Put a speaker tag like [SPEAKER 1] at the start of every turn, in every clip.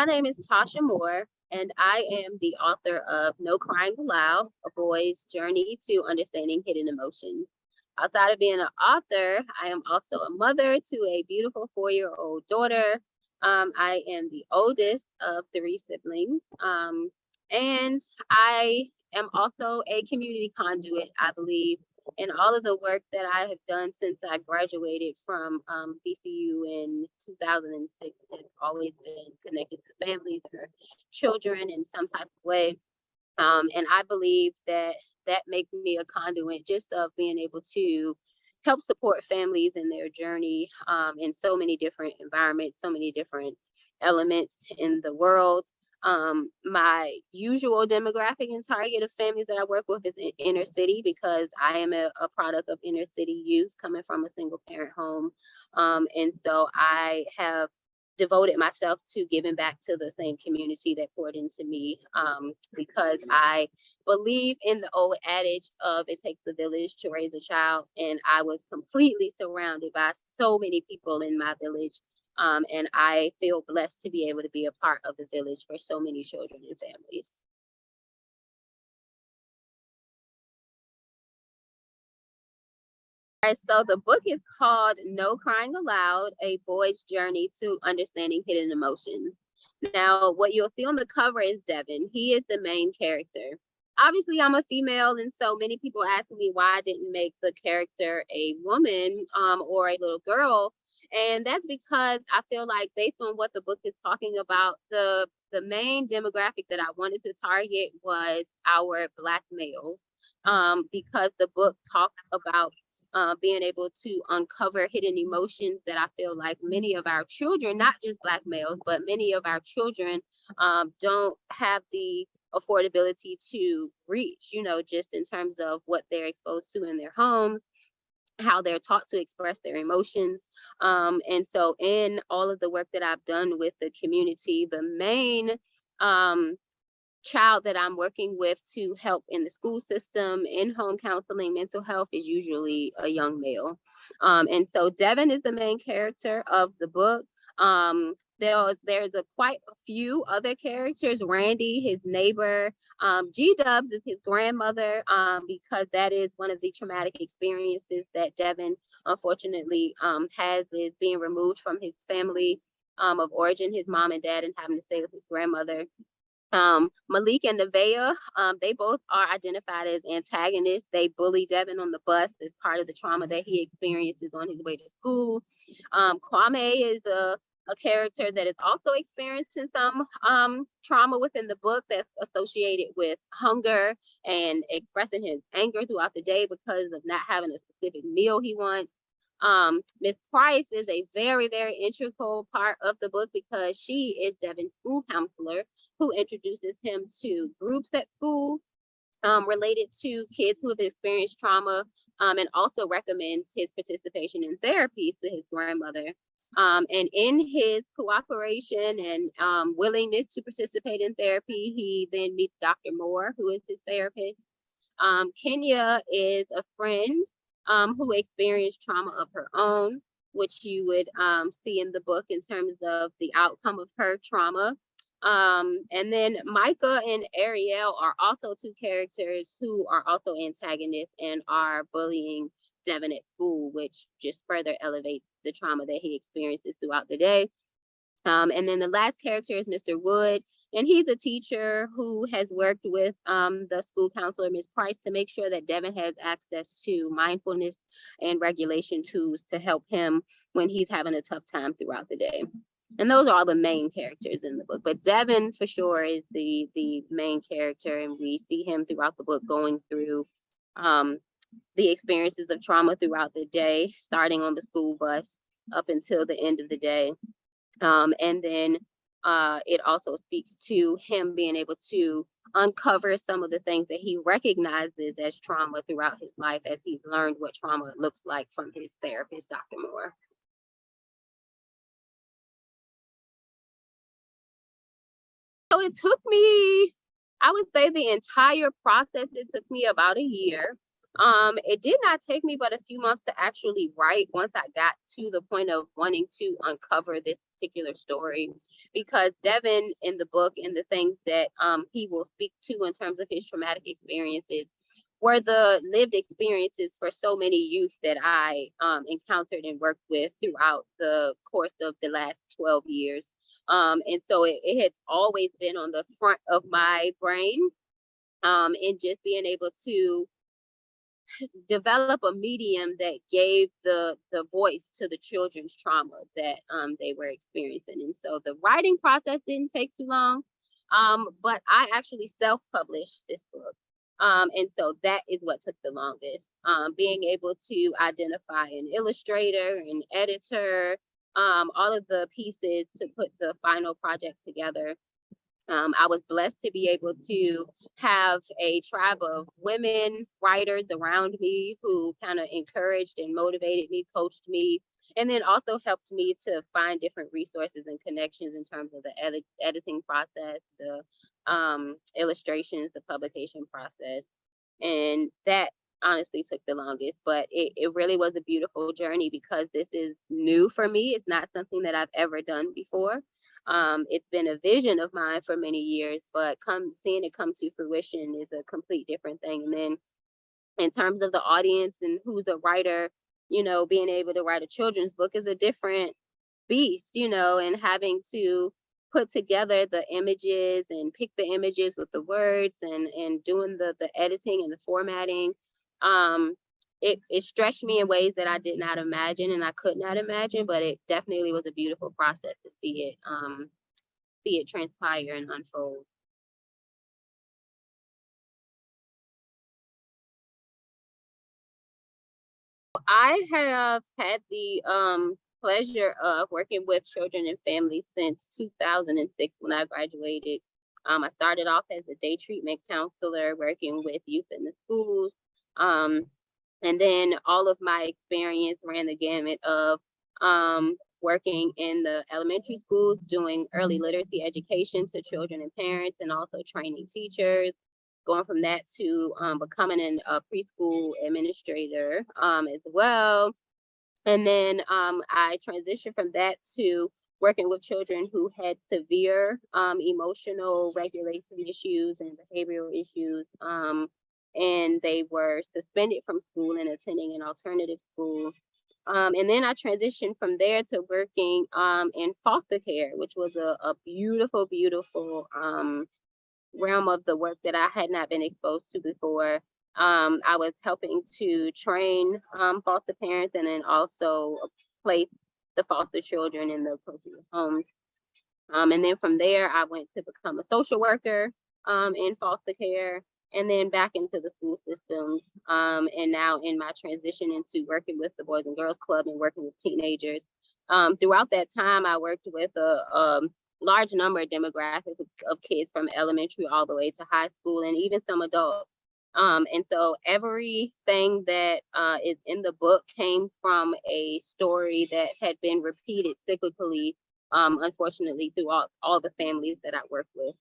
[SPEAKER 1] My name is Tasha Moore, and I am the author of No Crying Aloud, A Boy's Journey to Understanding Hidden Emotions. Outside of being an author, I am also a mother to a beautiful 4-year-old daughter. I am the oldest of 3 siblings, and I am also a community conduit, I believe, and all of the work that I have done since I graduated from BCU in 2006 has always been connected to families or children in some type of way. And I believe that that makes me a conduit just of being able to help support families in their journey in so many different environments, so many different elements in the world. My usual demographic and target of families that I work with is in inner city, because I am a product of inner city youth coming from a single parent home. And so I have devoted myself to giving back to the same community that poured into me, because I believe in the old adage of it takes a village to raise a child. And I was completely surrounded by so many people in my village. And I feel blessed to be able to be a part of the village for so many children and families. All right, so the book is called No Crying Aloud, A Boy's Journey to Understanding Hidden Emotions. Now, what you'll see on the cover is Devin. He is the main character. Obviously, I'm a female, and so many people ask me why I didn't make the character a woman or a little girl. And that's because I feel like, based on what the book is talking about, the main demographic that I wanted to target was our Black males, because the book talks about being able to uncover hidden emotions that I feel like many of our children, not just Black males, but many of our children don't have the affordability to reach, just in terms of what they're exposed to in their homes, how they're taught to express their emotions. And so in all of the work that I've done with the community, the main child that I'm working with to help in the school system, in home counseling, mental health, is usually a young male. And so Devin is the main character of the book. There's quite a few other characters. Randy, his neighbor, G-Dubs is his grandmother, because that is one of the traumatic experiences that Devin unfortunately has, is being removed from his family of origin, his mom and dad, and having to stay with his grandmother. Malik and Nevaeh, they both are identified as antagonists. They bully Devin on the bus as part of the trauma that he experiences on his way to school. Kwame is a character that is also experiencing some trauma within the book, that's associated with hunger and expressing his anger throughout the day because of not having a specific meal he wants. Miss Price is a very, very integral part of the book, because she is Devin's school counselor, who introduces him to groups at school related to kids who have experienced trauma, and also recommends his participation in therapy to his grandmother. And in his cooperation and willingness to participate in therapy, he then meets Dr. Moore, who is his therapist. Kenya is a friend who experienced trauma of her own, which you would see in the book in terms of the outcome of her trauma. And then Micah and Ariel are also 2 characters who are also antagonists and are bullying Devin at school, which just further elevates the trauma that he experiences throughout the day. And then the last character is Mr. Wood, and he's a teacher who has worked with the school counselor, Ms. Price, to make sure that Devin has access to mindfulness and regulation tools to help him when he's having a tough time throughout the day. And those are all the main characters in the book. But Devin, for sure, is the main character, and we see him throughout the book going through the experiences of trauma throughout the day, starting on the school bus up until the end of the day. And then it also speaks to him being able to uncover some of the things that he recognizes as trauma throughout his life, as he's learned what trauma looks like from his therapist, Dr. Moore. So it took me, I would say the entire process, it took me about a year. It did not take me but a few months to actually write once I got to the point of wanting to uncover this particular story, because Devin in the book and the things that he will speak to in terms of his traumatic experiences were the lived experiences for so many youth that I encountered and worked with throughout the course of the last 12 years. And so it has always been on the front of my brain, and just being able to develop a medium that gave the voice to the children's trauma that they were experiencing. And so the writing process didn't take too long, but I actually self-published this book. And so that is what took the longest. Being able to identify an illustrator, an editor, all of the pieces to put the final project together. I was blessed to be able to have a tribe of women writers around me who kind of encouraged and motivated me, coached me, and then also helped me to find different resources and connections in terms of the editing process, the illustrations, the publication process. And that honestly took the longest, but it really was a beautiful journey because this is new for me. It's not something that I've ever done before. It's been a vision of mine for many years, but seeing it come to fruition is a complete different thing. And then in terms of the audience and who's a writer, being able to write a children's book is a different beast, and having to put together the images and pick the images with the words and doing the editing and the formatting. Um, it stretched me in ways that I did not imagine and I could not imagine, but it definitely was a beautiful process to see it transpire and unfold. I have had the pleasure of working with children and families since 2006 when I graduated. I started off as a day treatment counselor working with youth in the schools. Um, and then all of my experience ran the gamut of working in the elementary schools, doing early literacy education to children and parents, and also training teachers. Going from that to becoming a preschool administrator as well. And then I transitioned from that to working with children who had severe emotional regulation issues and behavioral issues. And they were suspended from school and attending an alternative school. And then I transitioned from there to working in foster care, which was a beautiful, beautiful realm of the work that I had not been exposed to before. I was helping to train foster parents and then also place the foster children in the appropriate homes. And then from there, I went to become a social worker in foster care and then back into the school systems. And now in my transition into working with the Boys and Girls Club and working with teenagers. Throughout that time, I worked with a large number of demographics of kids from elementary all the way to high school and even some adults. And so everything that is in the book came from a story that had been repeated cyclically, unfortunately, through all the families that I work with.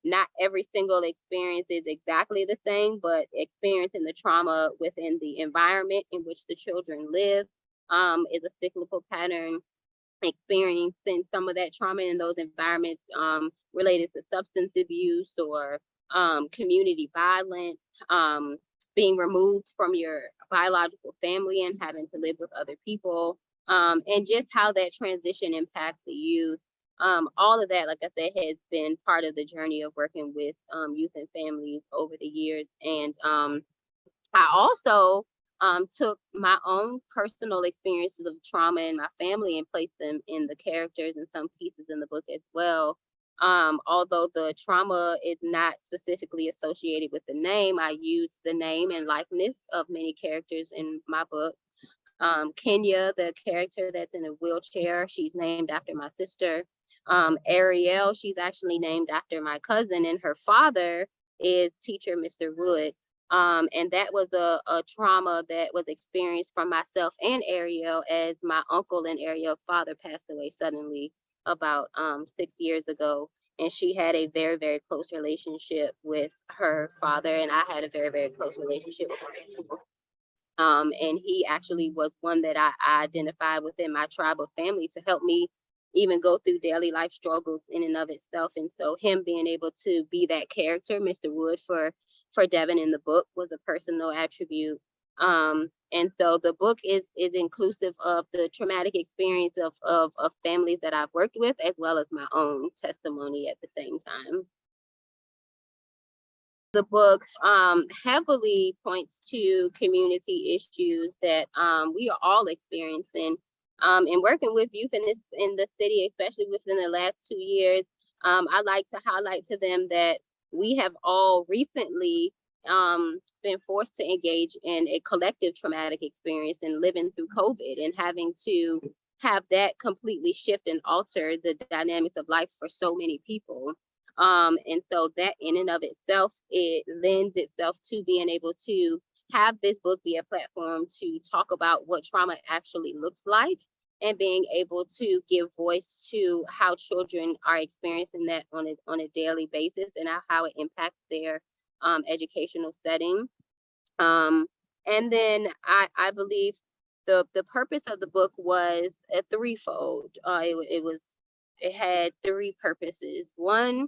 [SPEAKER 1] Not every single experience is exactly the same, but experiencing the trauma within the environment in which the children live is a cyclical pattern. Experiencing some of that trauma in those environments related to substance abuse or community violence, being removed from your biological family and having to live with other people, and just how that transition impacts the youth. All of that, like I said, has been part of the journey of working with youth and families over the years. And I also took my own personal experiences of trauma in my family and placed them in the characters and some pieces in the book as well. Although the trauma is not specifically associated with the name, I used the name and likeness of many characters in my book. Kenya, the character that's in a wheelchair, she's named after my sister. Ariel, she's actually named after my cousin, and her father is teacher Mr. Wood. And that was a trauma that was experienced from myself and Ariel as my uncle and Ariel's father passed away suddenly about 6 years ago. and she had a very, very close relationship with her father, and I had a very, very close relationship with my uncle. And he actually was one that I identified within my tribe of family to help me even go through daily life struggles in and of itself. And so him being able to be that character, Mr. Wood, for Devin in the book was a personal attribute. And so the book is inclusive of the traumatic experience of families that I've worked with, as well as my own testimony at the same time. The book heavily points to community issues that we are all experiencing. And working with youth in the city, especially within the last 2 years, I like to highlight to them that we have all recently been forced to engage in a collective traumatic experience and living through COVID and having to have that completely shift and alter the dynamics of life for so many people. And so that in and of itself, it lends itself to being able to have this book be a platform to talk about what trauma actually looks like and being able to give voice to how children are experiencing that on a daily basis and how it impacts their educational setting. Um, and then I believe the purpose of the book was a threefold. It had three purposes. One,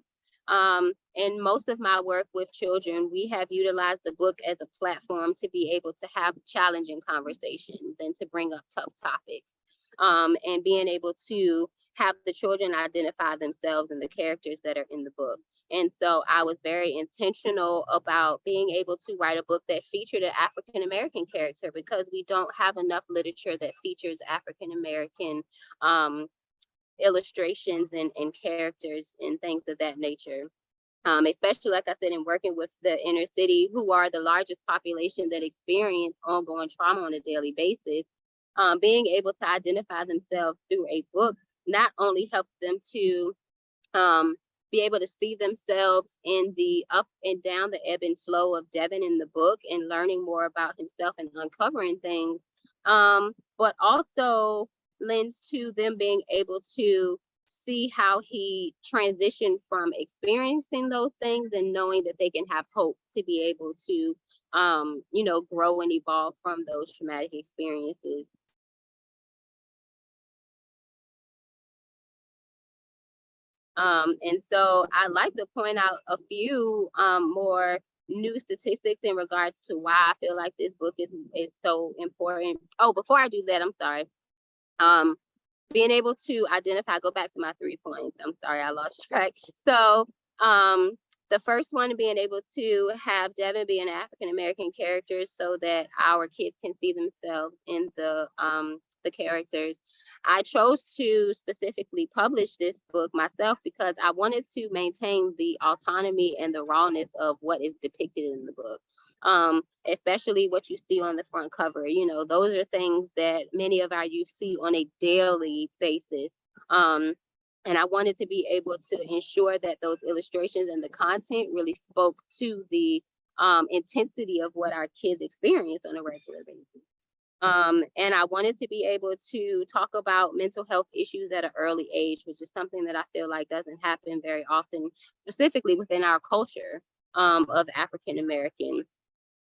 [SPEAKER 1] in most of my work with children, we have utilized the book as a platform to be able to have challenging conversations and to bring up tough topics. And being able to have the children identify themselves and the characters that are in the book. And so I was very intentional about being able to write a book that featured an African American character because we don't have enough literature that features African American illustrations and characters and things of that nature. Especially, like I said, in working with the inner city, who are the largest population that experience ongoing trauma on a daily basis, being able to identify themselves through a book not only helps them to um, be able to see themselves in the up and down, the ebb and flow of Devin in the book and learning more about himself and uncovering things, but also lends to them being able to see how he transitioned from experiencing those things and knowing that they can have hope to be able to, grow and evolve from those traumatic experiences. And so I like to point out a few more new statistics in regards to why I feel like this book is so important. Oh, before I do that, I'm sorry. Um, Being able to identify, go back to my 3 points. I'm sorry, I lost track. So um, the first one being able to have Devin be an African American character so that our kids can see themselves in the characters. I chose to specifically publish this book myself because I wanted to maintain the autonomy and the rawness of what is depicted in the book. Especially what you see on the front cover. Those are things that many of our youth see on a daily basis. And I wanted to be able to ensure that those illustrations and the content really spoke to the intensity of what our kids experience on a regular basis. And I wanted to be able to talk about mental health issues at an early age, which is something that I feel like doesn't happen very often, specifically within our culture of African Americans.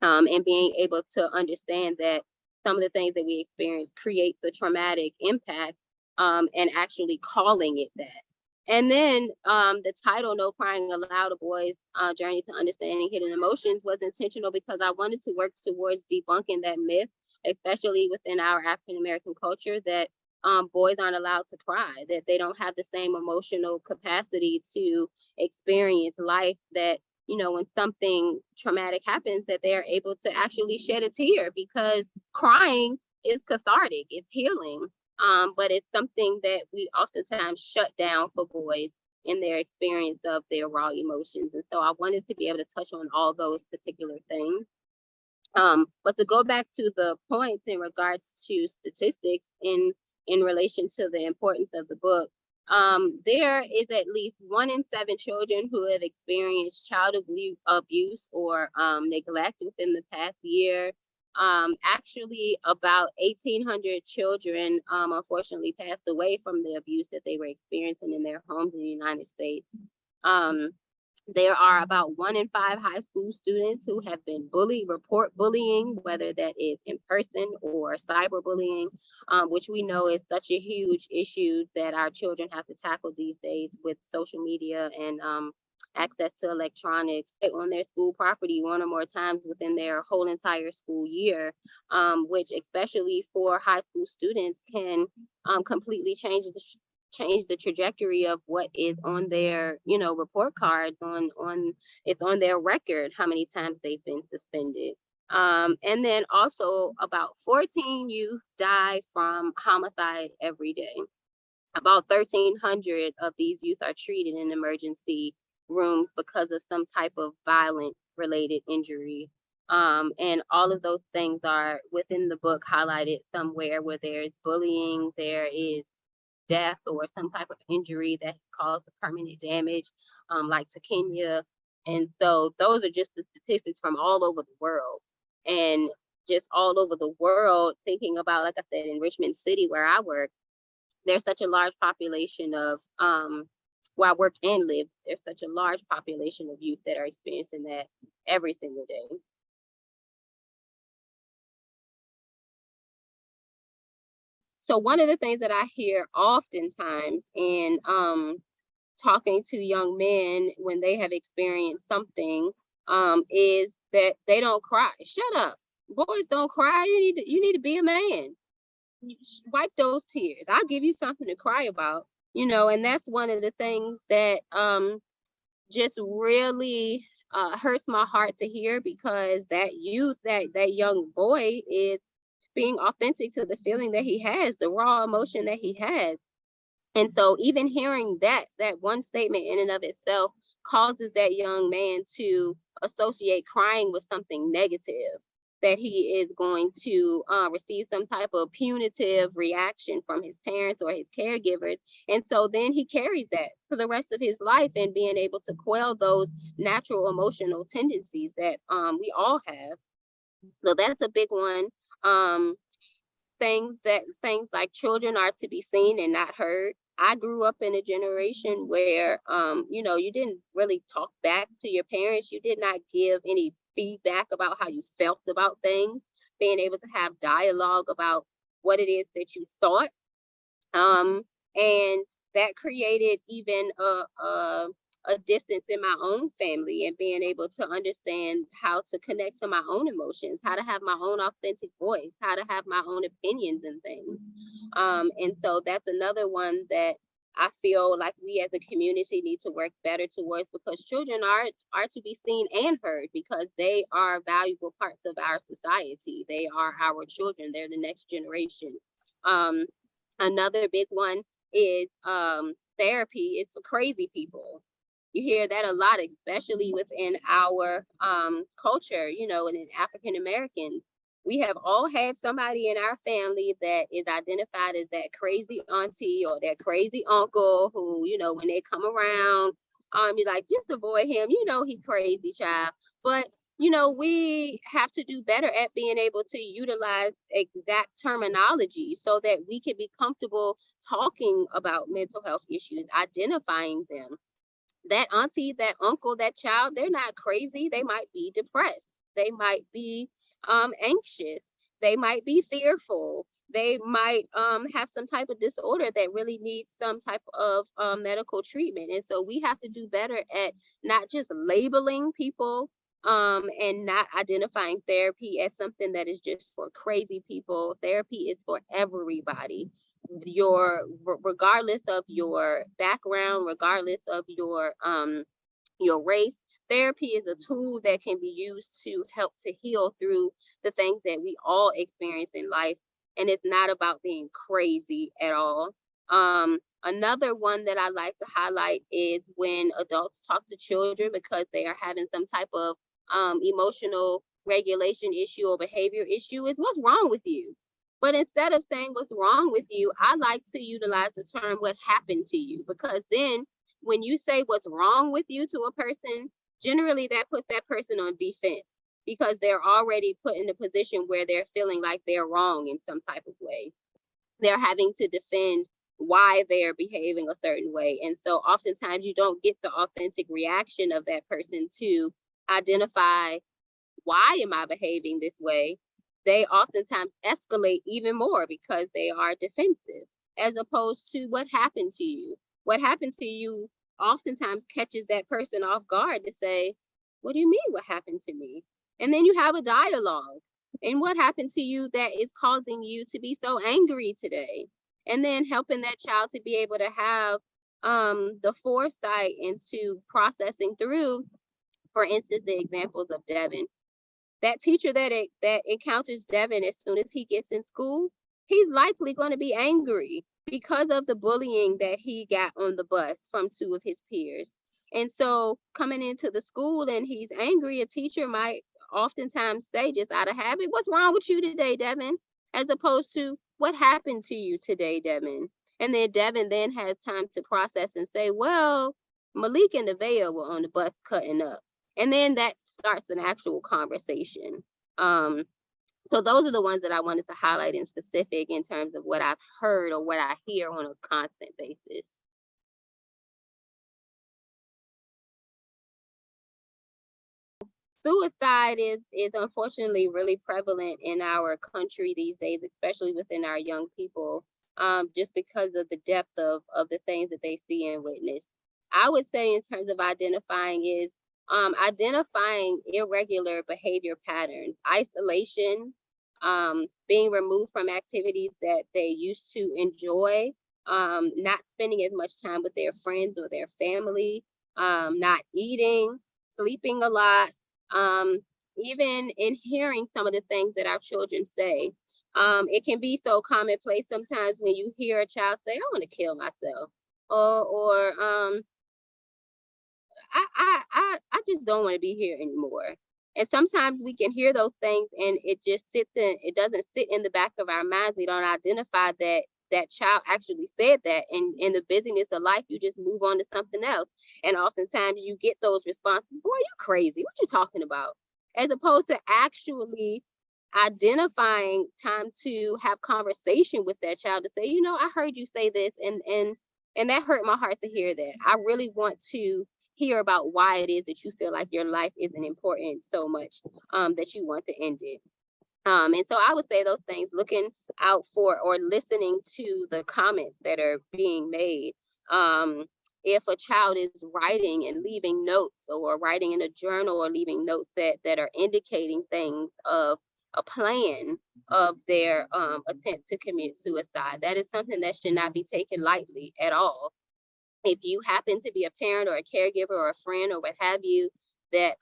[SPEAKER 1] And being able to understand that some of the things that we experience creates a traumatic impact, and actually calling it that. And then the title, No Crying Aloud, A Boy's Journey to Understanding Hidden Emotions, was intentional because I wanted to work towards debunking that myth, especially within our African American culture, that boys aren't allowed to cry, that they don't have the same emotional capacity to experience life, that when something traumatic happens, that they're able to actually shed a tear because crying is cathartic, it's healing. But it's something that we oftentimes shut down for boys in their experience of their raw emotions. And so I wanted to be able to touch on all those particular things. But to go back to the points in regards to statistics in relation to the importance of the book, there is at least 1 in 7 children who have experienced child abuse or neglect within the past year. Actually, about 1,800 children unfortunately passed away from the abuse that they were experiencing in their homes in the United States. There are about 1 in 5 high school students who have been bullied, report bullying, whether that is in person or cyberbullying, which we know is such a huge issue that our children have to tackle these days with social media and access to electronics on their school property 1 or more times within their whole entire school year, which especially for high school students can completely change the trajectory of what is on their, report cards, on it's on their record how many times they've been suspended. And then also about 14 youth die from homicide every day. About 1,300 of these youth are treated in emergency rooms because of some type of violent related injury. And all of those things are within the book highlighted somewhere where there's bullying, there is death or some type of injury that caused permanent damage, like to Kenya. And so those are just the statistics from all over the world. And just all over the world, thinking about, like I said, in Richmond City, where I work, there's such a large population of, where I work and live, there's such a large population of youth that are experiencing that every single day. So one of the things that I hear oftentimes in talking to young men when they have experienced something, is that they don't cry. Shut up. Boys don't cry. You need to be a man. Wipe those tears. I'll give you something to cry about, and that's one of the things that just really hurts my heart to hear, because that youth, that young boy is being authentic to the feeling that he has, the raw emotion that he has. And so even hearing that one statement in and of itself causes that young man to associate crying with something negative, that he is going to receive some type of punitive reaction from his parents or his caregivers. And so then he carries that for the rest of his life, and being able to quell those natural emotional tendencies that we all have. So that's a big one. Um, things like children are to be seen and not heard. I grew up in a generation where you didn't really talk back to your parents. You did not give any feedback about how you felt about things. Being able to have dialogue about what it is that you thought, and that created even a distance in my own family, and being able to understand how to connect to my own emotions, how to have my own authentic voice, how to have my own opinions and things. And so that's another one that I feel like we as a community need to work better towards, because children are to be seen and heard, because they are valuable parts of our society. They are our children. They're the next generation. Another big one is therapy is for crazy people. You hear that a lot, especially within our culture, and in African Americans. We have all had somebody in our family that is identified as that crazy auntie or that crazy uncle who, when they come around, you're like, just avoid him. He crazy, child. But we have to do better at being able to utilize exact terminology so that we can be comfortable talking about mental health issues, identifying them. That auntie, that uncle, that child, they're not crazy. They might be depressed. They might be anxious. They might be fearful. They might have some type of disorder that really needs some type of medical treatment. And so we have to do better at not just labeling people, and not identifying therapy as something that is just for crazy people. Therapy is for everybody. Regardless of your background, regardless of your race, therapy is a tool that can be used to help to heal through the things that we all experience in life. And it's not about being crazy at all. Another one that I like to highlight is when adults talk to children because they are having some type of emotional regulation issue or behavior issue, is what's wrong with you. But instead of saying what's wrong with you, I like to utilize the term what happened to you, because then when you say what's wrong with you to a person, generally that puts that person on defense, because they're already put in a position where they're feeling like they're wrong in some type of way. They're having to defend why they're behaving a certain way. And so oftentimes you don't get the authentic reaction of that person to identify, why am I behaving this way? They oftentimes escalate even more because they are defensive, as opposed to what happened to you. What happened to you oftentimes catches that person off guard to say, what do you mean, what happened to me? And then you have a dialogue. And what happened to you that is causing you to be so angry today? And then helping that child to be able to have the foresight into processing through, for instance, the examples of Devin. That teacher that encounters Devin as soon as he gets in school, he's likely going to be angry because of the bullying that he got on the bus from two of his peers. And so coming into the school and he's angry, a teacher might oftentimes say, just out of habit, what's wrong with you today, Devin? As opposed to, what happened to you today, Devin? And then Devin then has time to process and say, well, Malik and Nevaeh were on the bus cutting up. And then that starts an actual conversation. So those are the ones that I wanted to highlight in specific in terms of what I've heard or what I hear on a constant basis. Suicide is unfortunately really prevalent in our country these days, especially within our young people, just because of the depth of the things that they see and witness. I would say in terms of identifying is identifying irregular behavior patterns, isolation, being removed from activities that they used to enjoy, not spending as much time with their friends or their family, not eating, sleeping a lot, even in hearing some of the things that our children say. It can be so commonplace sometimes when you hear a child say, I want to kill myself, or I just don't want to be here anymore. And sometimes we can hear those things and it doesn't sit in the back of our minds. We don't identify that that child actually said that. And in the busyness of life, you just move on to something else. And oftentimes you get those responses, boy, you crazy. What you talking about? As opposed to actually identifying time to have conversation with that child to say, I heard you say this and that hurt my heart to hear that. I really want to hear about why it is that you feel like your life isn't important so much that you want to end it. And so I would say those things, looking out for or listening to the comments that are being made. If a child is writing and leaving notes or writing in a journal or leaving notes that are indicating things of a plan of their attempt to commit suicide, that is something that should not be taken lightly at all. If you happen to be a parent or a caregiver or a friend or what have you that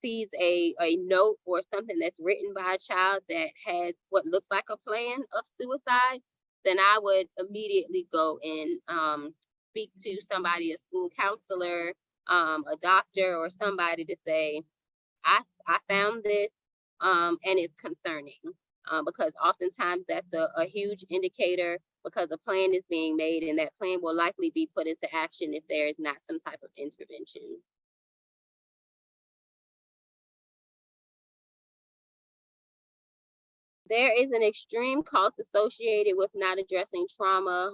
[SPEAKER 1] sees a note or something that's written by a child that has what looks like a plan of suicide, then I would immediately go and speak to somebody, a school counselor, a doctor, or somebody to say, I found this and it's concerning. Because oftentimes that's a huge indicator, because a plan is being made and that plan will likely be put into action if there is not some type of intervention. There is an extreme cost associated with not addressing trauma.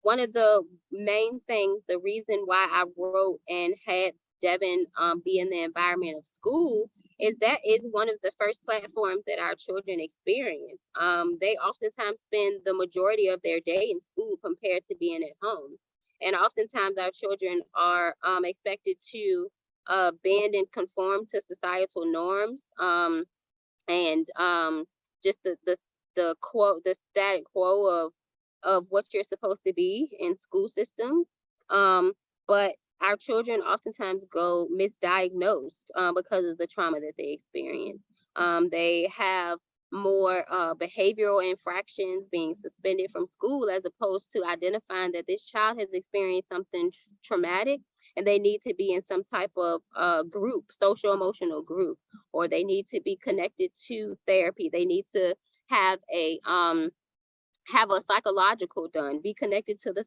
[SPEAKER 1] One of the main things, the reason why I wrote and had Devin be in the environment of school, is that is one of the first platforms that our children experience. They oftentimes spend the majority of their day in school compared to being at home. And oftentimes our children are expected to bend and conform to societal norms. And just the static quo of what you're supposed to be in school systems. But our children oftentimes go misdiagnosed because of the trauma that they experience. They have more behavioral infractions, being suspended from school, as opposed to identifying that this child has experienced something traumatic and they need to be in some type of group, social emotional group, or they need to be connected to therapy. They need to have a psychological done, be connected to the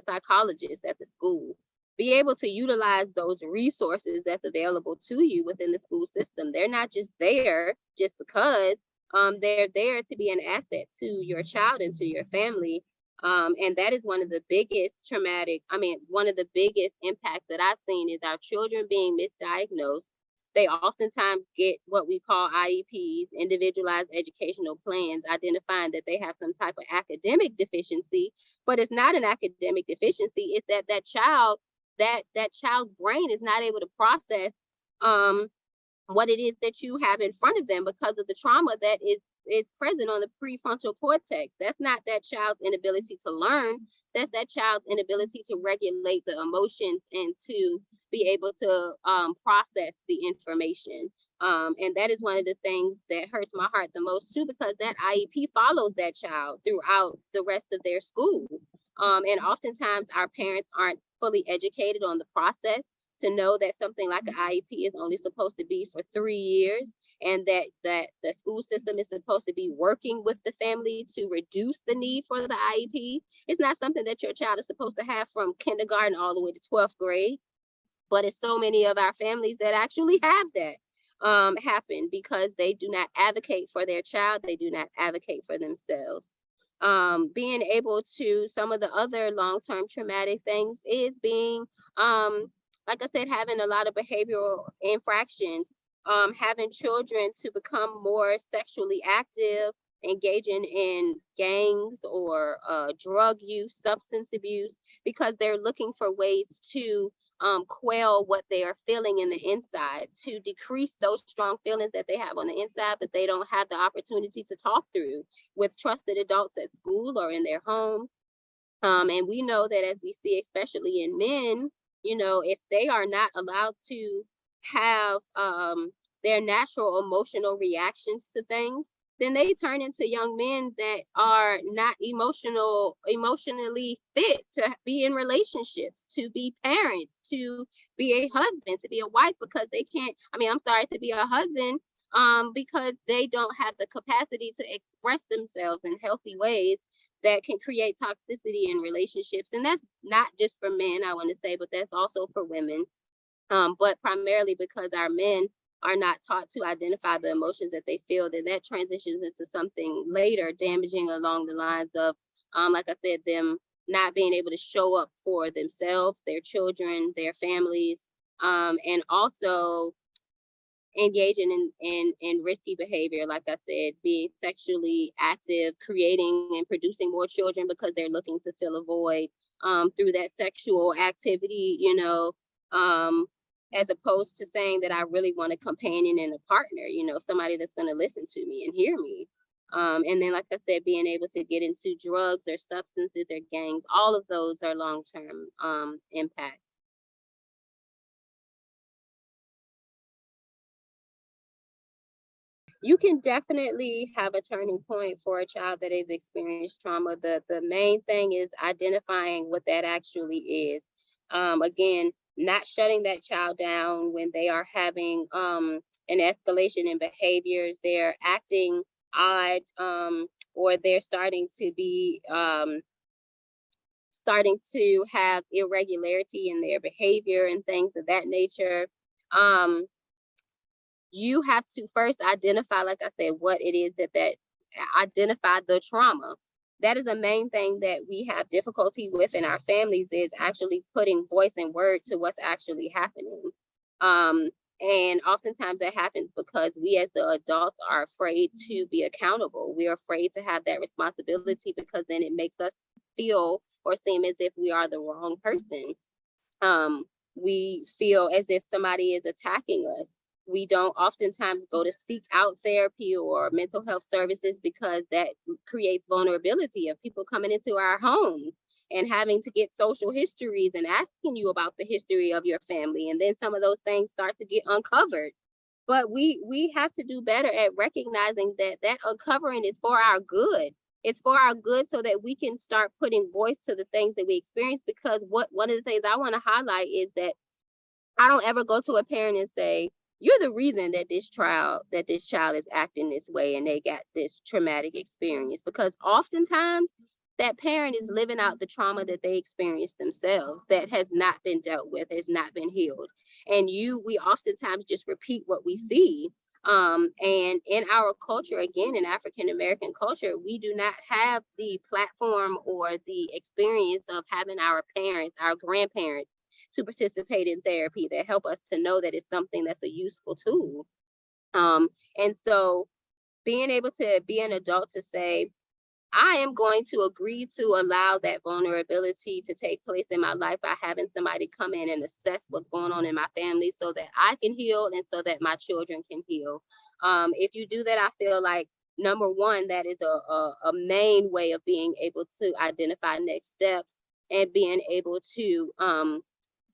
[SPEAKER 1] psychologist at the school, be able to utilize those resources that's available to you within the school system. They're not just there just because. They're there to be an asset to your child and to your family, And that is one of the biggest one of the biggest impacts that I've seen is our children being misdiagnosed. They oftentimes get what we call IEPs, individualized educational plans, identifying that they have some type of academic deficiency, but it's not an academic deficiency. It's that that child's brain is not able to process um, what it is that you have in front of them because of the trauma that is present on the prefrontal cortex. That's not that child's inability to learn. That's that child's inability to regulate the emotions and to be able to process the information. And that is one of the things that hurts my heart the most too, because that IEP follows that child throughout the rest of their school. And oftentimes our parents aren't fully educated on the process to know that something like an IEP is only supposed to be for 3 years, and that the school system is supposed to be working with the family to reduce the need for the IEP. It's not something that your child is supposed to have from kindergarten all the way to 12th grade, but it's so many of our families that actually have that happen because they do not advocate for their child. They do not advocate for themselves. Being able to, some of the other long-term traumatic things is being, like I said, having a lot of behavioral infractions, having children to become more sexually active, engaging in gangs or drug use, substance abuse, because they're looking for ways to quell what they are feeling in the inside, to decrease those strong feelings that they have on the inside, but they don't have the opportunity to talk through with trusted adults at school or in their homes. And we know that, as we see, especially in men, you know, if they are not allowed to have their natural emotional reactions to things, then they turn into young men that are not emotionally fit to be in relationships, to be parents, to be a husband, to be a wife, because they can't, I'm sorry, to be a husband, because they don't have the capacity to express themselves in healthy ways that can create toxicity in relationships. And that's not just for men, I want to say, but that's also for women. But primarily because our men are not taught to identify the emotions that they feel, then that transitions into something later damaging along the lines of, like I said, them not being able to show up for themselves, their children, their families, and also engaging in risky behavior, like I said, being sexually active, creating and producing more children because they're looking to fill a void through that sexual activity, you know, as opposed to saying that I really want a companion and a partner, you know, somebody that's going to listen to me and hear me. And then, like I said, being able to get into drugs or substances or gangs, all of those are long-term impacts. You can definitely have a turning point for a child that has experienced trauma. The main thing is identifying what that actually is. Again, not shutting that child down when they are having an escalation in behaviors, they're acting odd, or they're starting to have irregularity in their behavior and things of that nature. Um, you have to first identify, like I said, what it is that identify the trauma. That is the main thing that we have difficulty with in our families, is actually putting voice and word to what's actually happening. Um, and oftentimes that happens because we as the adults are afraid to be accountable. We're afraid to have that responsibility because then it makes us feel or seem as if we are the wrong person. We feel as if somebody is attacking us. We don't oftentimes go to seek out therapy or mental health services because that creates vulnerability of people coming into our homes and having to get social histories and asking you about the history of your family. And then some of those things start to get uncovered. But we have to do better at recognizing that that uncovering is for our good. It's for our good so that we can start putting voice to the things that we experience. Because one of the things I want to highlight is that I don't ever go to a parent and say, you're the reason that this child is acting this way and they got this traumatic experience. Because oftentimes that parent is living out the trauma that they experienced themselves that has not been dealt with, has not been healed. And we oftentimes just repeat what we see. And in our culture, again, in African American culture, we do not have the platform or the experience of having our parents, our grandparents, to participate in therapy that help us to know that it's something that's a useful tool. And so being able to be an adult to say, I am going to agree to allow that vulnerability to take place in my life by having somebody come in and assess what's going on in my family so that I can heal and so that my children can heal. If you do that, I feel like number one, that is a main way of being able to identify next steps and being able to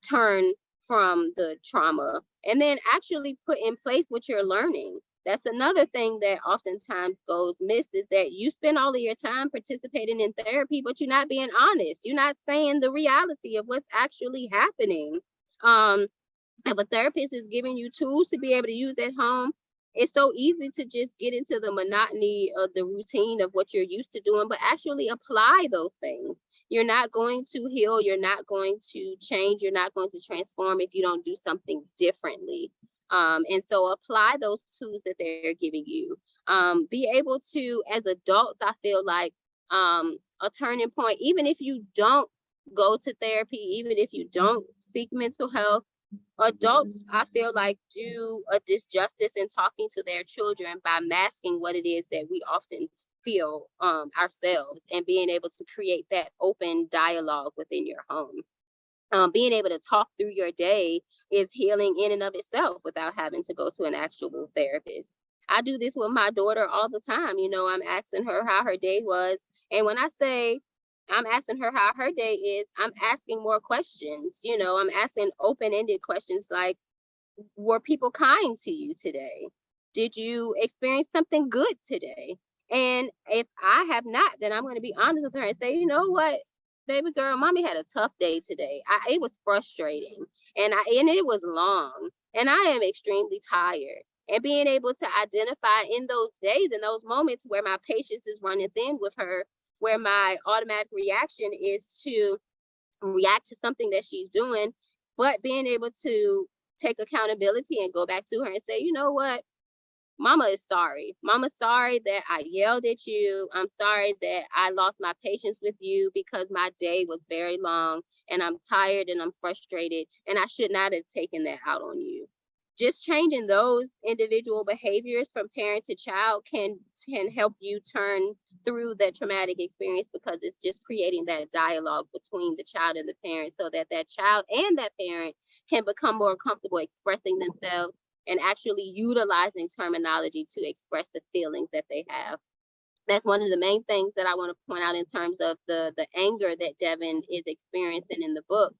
[SPEAKER 1] turn from the trauma and then actually put in place what you're learning. That's another thing that oftentimes goes missed is that you spend all of your time participating in therapy, but you're not being honest. You're not saying the reality of what's actually happening. Um, if a therapist is giving you tools to be able to use at home, it's so easy to just get into the monotony of the routine of what you're used to doing, but actually apply those things. You're not going to heal, you're not going to change, you're not going to transform if you don't do something differently. And so apply those tools that they're giving you. Be able to, as adults, I feel like a turning point, even if you don't go to therapy, even if you don't seek mental health, adults, I feel like, do a disjustice in talking to their children by masking what it is that we often feel ourselves and being able to create that open dialogue within your home. Being able to talk through your day is healing in and of itself without having to go to an actual therapist. I do this with my daughter all the time. You know, I'm asking her how her day was. And when I say I'm asking her how her day is, I'm asking more questions. You know, I'm asking open ended questions like, were people kind to you today? Did you experience something good today? And if I have not, then I'm going to be honest with her and say, you know what, baby girl, mommy had a tough day today. It was frustrating and it was long and I am extremely tired. And being able to identify in those days and those moments where my patience is running thin with her, where my automatic reaction is to react to something that she's doing, but being able to take accountability and go back to her and say, you know what? Mama is sorry. Mama's sorry that I yelled at you. I'm sorry that I lost my patience with you because my day was very long and I'm tired and I'm frustrated and I should not have taken that out on you. Just changing those individual behaviors from parent to child can help you turn through that traumatic experience because it's just creating that dialogue between the child and the parent so that that child and that parent can become more comfortable expressing themselves and actually utilizing terminology to express the feelings that they have. That's one of the main things that I want to point out in terms of the anger that Devin is experiencing in the book.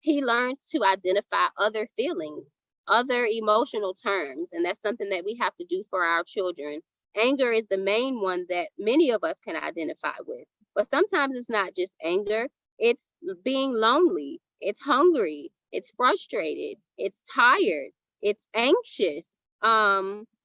[SPEAKER 1] He learns to identify other feelings, other emotional terms, and that's something that we have to do for our children. Anger is the main one that many of us can identify with, but sometimes it's not just anger, it's being lonely, it's hungry, it's frustrated, it's tired, it's anxious.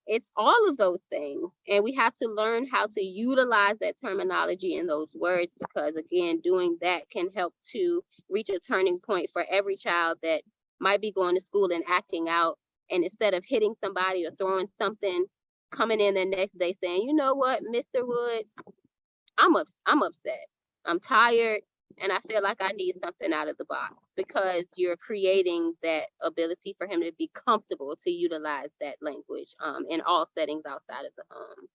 [SPEAKER 1] It's all of those things. And we have to learn how to utilize that terminology in those words because, again, doing that can help to reach a turning point for every child that might be going to school and acting out. And instead of hitting somebody or throwing something, coming in the next day saying, you know what, Mr. Wood, I'm upset. I'm tired and I feel like I need something out of the box because you're creating that ability for him to be comfortable to utilize that language in all settings outside of the home.